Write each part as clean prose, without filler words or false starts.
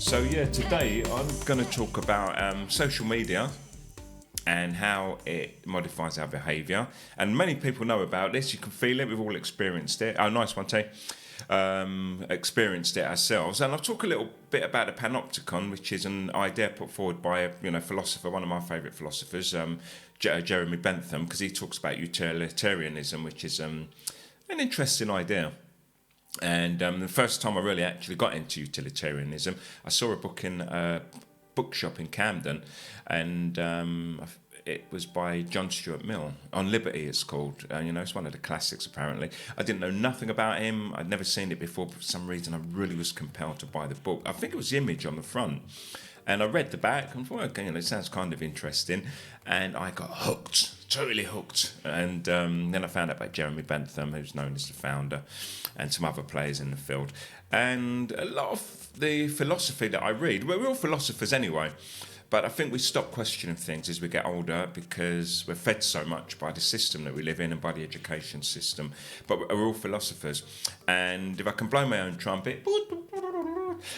So yeah, today I'm going to talk about social media and how it modifies our behaviour. And many people know about this. You can feel it. We've all experienced it. Oh, nice one, Tay. Experienced it ourselves. And I'll talk a little bit about the panopticon, which is an idea put forward by a philosopher, one of my favourite philosophers, Jeremy Bentham, because he talks about utilitarianism, which is an interesting idea. And the first time I really actually got into utilitarianism, I saw a book in a bookshop in Camden, and it was by John Stuart Mill. On Liberty, it's called. It's one of the classics, apparently. I didn't know nothing about him. I'd never seen it before, but for some reason I really was compelled to buy the book. I think it was the image on the front. And I read the back and thought, okay, it sounds kind of interesting. And I got hooked, totally hooked. And then I found out about Jeremy Bentham, who's known as the founder, and some other players in the field. And a lot of the philosophy that I read, we're all philosophers anyway, but I think we stop questioning things as we get older because we're fed so much by the system that we live in and by the education system. But we're all philosophers. And if I can blow my own trumpet,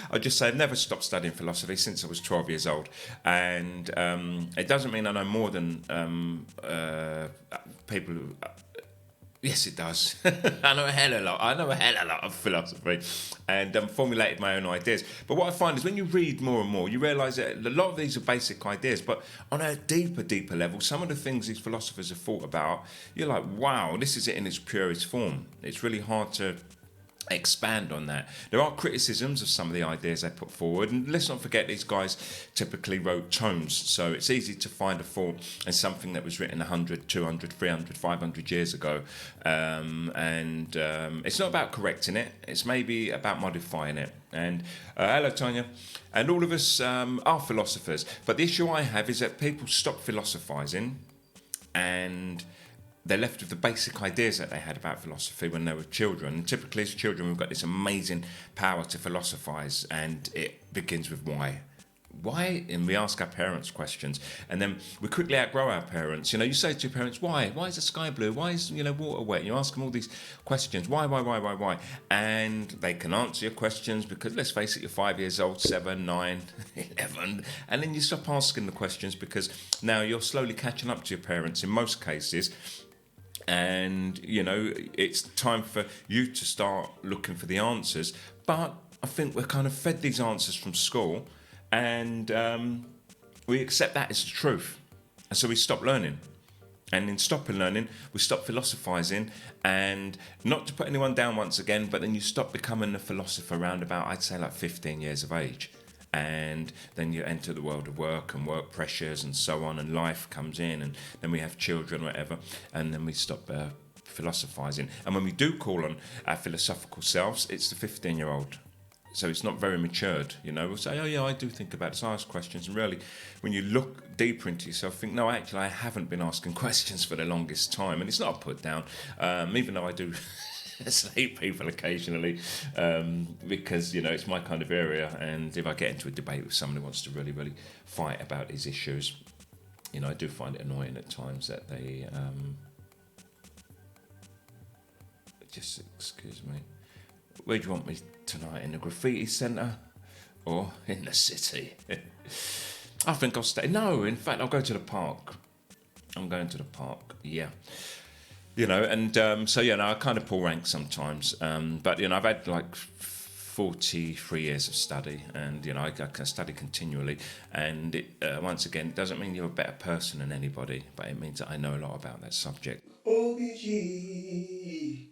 I'd just say I've never stopped studying philosophy since I was 12 years old. And it doesn't mean I know more than people who... Yes, it does. I know a hell of a lot of philosophy and formulated my own ideas. But what I find is when you read more and more, you realise that a lot of these are basic ideas, but on a deeper level, some of the things these philosophers have thought about, you're like, wow, this is it in its purest form. It's really hard to expand on that. There are criticisms of some of the ideas they put forward, and let's not forget these guys typically wrote tomes, so it's easy to find a fault in something that was written 100, 200, 300, 500 years ago, and it's not about correcting it, it's maybe about modifying it. And hello Tanya, and all of us are philosophers, but the issue I have is that people stop philosophising and they're left with the basic ideas that they had about philosophy when they were children. And typically as children, we've got this amazing power to philosophize, and it begins with why. Why? And we ask our parents questions, and then we quickly outgrow our parents. You say to your parents, why? Why is the sky blue? Why is water wet? You ask them all these questions. Why? And they can answer your questions because, let's face it, you're 5 years old, 7, 9, 11, and then you stop asking the questions because now you're slowly catching up to your parents in most cases. And, it's time for you to start looking for the answers. But I think we're kind of fed these answers from school, and we accept that as the truth. And so we stop learning. And in stopping learning, we stop philosophising. And not to put anyone down once again, but then you stop becoming a philosopher around about, I'd say, like 15 years of age. And then you enter the world of work and work pressures and so on, and life comes in, and then we have children, whatever, and then we stop philosophising. And when we do call on our philosophical selves, it's the 15-year-old. So it's not very matured, We'll say, oh yeah, I do think about this, I ask questions, and really, when you look deeper into yourself, think, no, actually, I haven't been asking questions for the longest time, and it's not a put down, even though I do... slate people occasionally because it's my kind of area, and if I get into a debate with someone who wants to really fight about these issues, I do find it annoying at times that they just excuse me, where do you want me tonight, in the graffiti centre or in the city? I think I'll stay. No, in fact I'll go to the park. I'm going to the park, yeah. I kind of pull rank sometimes. But, I've had like 43 years of study, and, I can study continually. And it, once again, it doesn't mean you're a better person than anybody, but it means that I know a lot about that subject. OBG.